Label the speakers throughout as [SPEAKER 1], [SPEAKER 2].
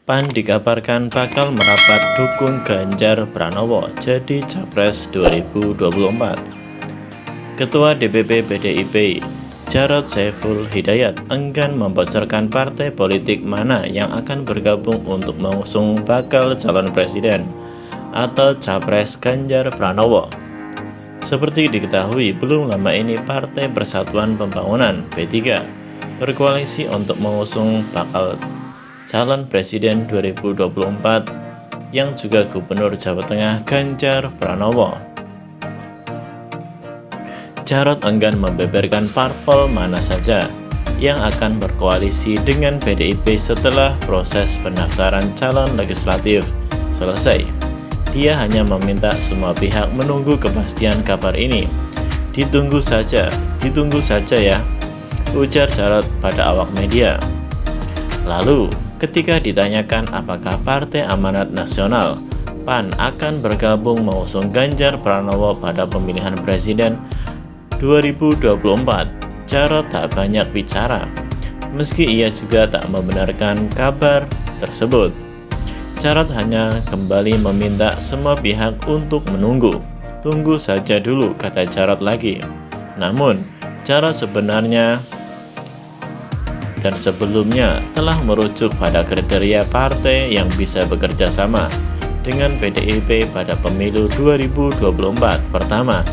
[SPEAKER 1] PAN dikabarkan bakal merapat dukung Ganjar Pranowo jadi Capres 2024. Ketua DPP PDIP, Jarod Saiful Hidayat enggan membocorkan partai politik mana yang akan bergabung untuk mengusung bakal calon presiden atau Capres Ganjar Pranowo. Seperti diketahui, belum lama ini Partai Persatuan Pembangunan (P3) berkoalisi untuk mengusung bakal calon presiden 2024 yang juga Gubernur Jawa Tengah Ganjar Pranowo. Jarod enggan membeberkan parpol mana saja yang akan berkoalisi dengan PDIP setelah proses pendaftaran calon legislatif selesai. Dia hanya meminta semua pihak menunggu kepastian kabar ini. Ditunggu saja ya, ujar Jarod pada awak media. Lalu, ketika ditanyakan apakah Partai Amanat Nasional (PAN) akan bergabung mengusung Ganjar Pranowo pada pemilihan presiden 2024, Jarod tak banyak bicara, meski ia juga tak membenarkan kabar tersebut. Jarod hanya kembali meminta semua pihak untuk menunggu. Tunggu saja dulu, kata Jarod lagi. Namun, Jarod sebenarnya dan sebelumnya telah merujuk pada kriteria partai yang bisa bekerja sama dengan PDIP pada pemilu 2024. Pertama,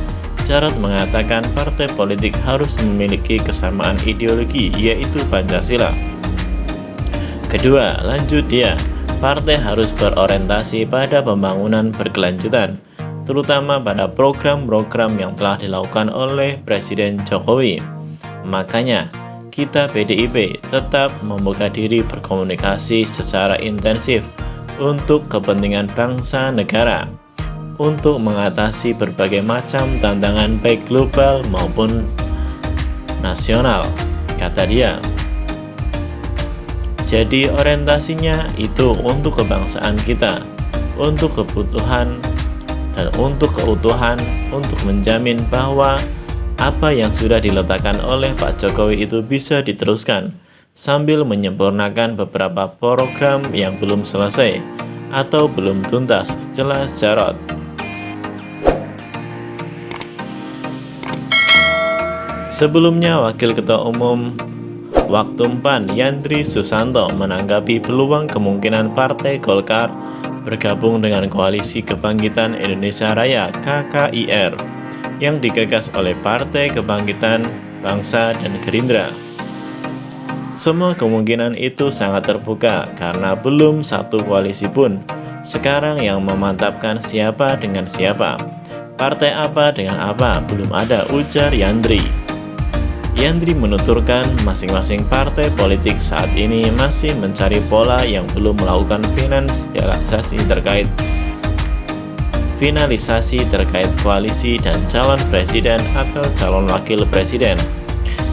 [SPEAKER 1] Jarod mengatakan partai politik harus memiliki kesamaan ideologi, yaitu Pancasila. Kedua, lanjut dia, partai harus berorientasi pada pembangunan berkelanjutan, terutama pada program-program yang telah dilakukan oleh Presiden Jokowi. Makanya, kita PDIP tetap membuka diri berkomunikasi secara intensif untuk kepentingan bangsa negara, untuk mengatasi berbagai macam tantangan baik global maupun nasional, kata dia. Jadi orientasinya itu untuk kebangsaan kita, untuk kebutuhan dan untuk keutuhan, untuk menjamin bahwa apa yang sudah diletakkan oleh Pak Jokowi itu bisa diteruskan, sambil menyempurnakan beberapa program yang belum selesai atau belum tuntas, jelas Jarod. Sebelumnya, Wakil Ketua Umum Waktum PAN Yandri Susanto menanggapi peluang kemungkinan Partai Golkar bergabung dengan Koalisi Kebangkitan Indonesia Raya (KKIR) yang digagas oleh Partai Kebangkitan Bangsa dan Gerindra. Semua kemungkinan itu sangat terbuka karena belum satu koalisi pun sekarang yang memantapkan siapa dengan siapa, partai apa dengan apa, belum ada, ujar Yandri. Yandri menuturkan masing-masing partai politik saat ini masih mencari pola yang belum melakukan finalisasi terkait koalisi dan calon presiden atau calon wakil presiden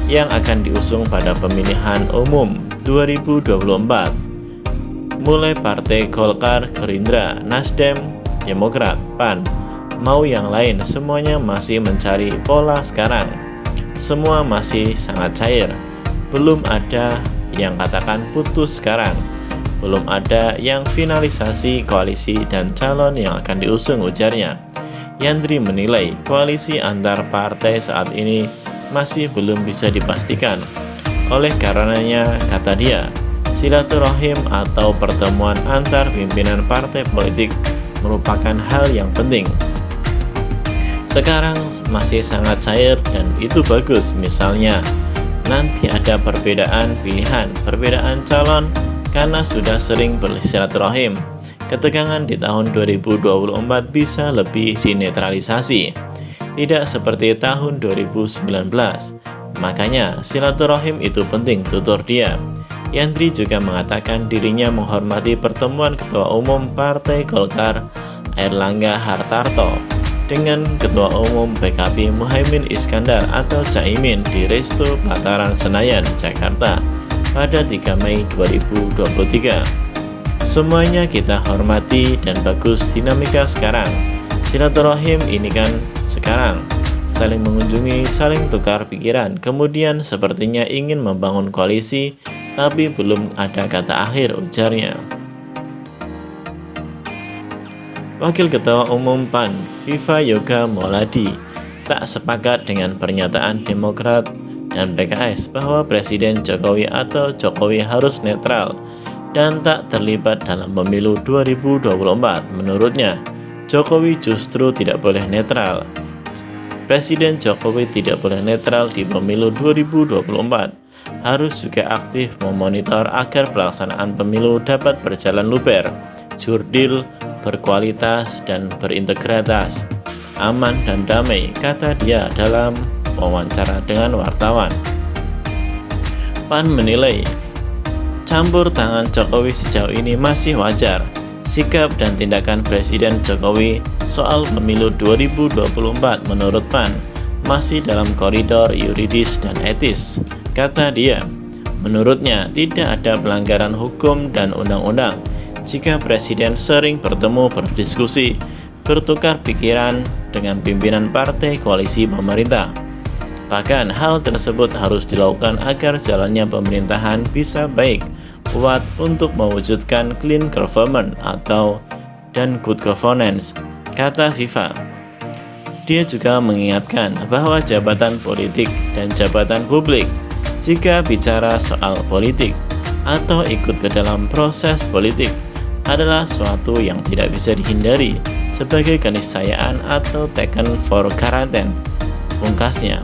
[SPEAKER 1] yang akan diusung pada pemilihan umum 2024. Mulai Partai Golkar, Gerindra, Nasdem, Demokrat, PAN, mau yang lain, semuanya masih mencari pola sekarang. Semua masih sangat cair, belum ada yang katakan putus sekarang, belum ada yang finalisasi koalisi dan calon yang akan diusung, ujarnya. Yandri menilai koalisi antar partai saat ini masih belum bisa dipastikan. Oleh karenanya, kata dia, silaturahim atau pertemuan antar pimpinan partai politik merupakan hal yang penting. Sekarang masih sangat cair dan itu bagus. Misalnya, nanti ada perbedaan pilihan, perbedaan calon karena sudah sering bersilaturahim. Ketegangan di tahun 2024 bisa lebih dinetralisasi, tidak seperti tahun 2019. Makanya silaturahim itu penting, tutur dia. Yandri juga mengatakan dirinya menghormati pertemuan Ketua Umum Partai Golkar Airlangga Hartarto dengan Ketua Umum PKB Muhaimin Iskandar atau Caimin di Resto Pelataran Senayan, Jakarta pada 3 Mei 2023. Semuanya kita hormati dan bagus dinamika sekarang. Silaturahim ini kan sekarang, saling mengunjungi, saling tukar pikiran, kemudian sepertinya ingin membangun koalisi, tapi belum ada kata akhir, ujarnya. Wakil Ketua Umum PAN, Viva Yoga Mauladi, tak sepakat dengan pernyataan Demokrat dan PKS bahwa Presiden Jokowi atau Jokowi harus netral dan tak terlibat dalam pemilu 2024. Menurutnya, Jokowi justru tidak boleh netral. Presiden Jokowi tidak boleh netral di pemilu 2024, harus juga aktif memonitor agar pelaksanaan pemilu dapat berjalan luber, jurdil, berkualitas, dan berintegritas, aman dan damai, kata dia dalam wawancara dengan wartawan. PAN menilai campur tangan Jokowi sejauh ini masih wajar. Sikap dan tindakan Presiden Jokowi soal pemilu 2024 menurut PAN masih dalam koridor yuridis dan etis, kata dia. Menurutnya, tidak ada pelanggaran hukum dan undang-undang jika Presiden sering bertemu, berdiskusi, bertukar pikiran dengan pimpinan partai koalisi pemerintah. Bahkan hal tersebut harus dilakukan agar jalannya pemerintahan bisa baik, kuat untuk mewujudkan clean government dan good governance, kata Viva. Dia juga mengingatkan bahwa jabatan politik dan jabatan publik, jika bicara soal politik atau ikut ke dalam proses politik, adalah suatu yang tidak bisa dihindari sebagai keniscayaan atau taken for granted, pungkasnya.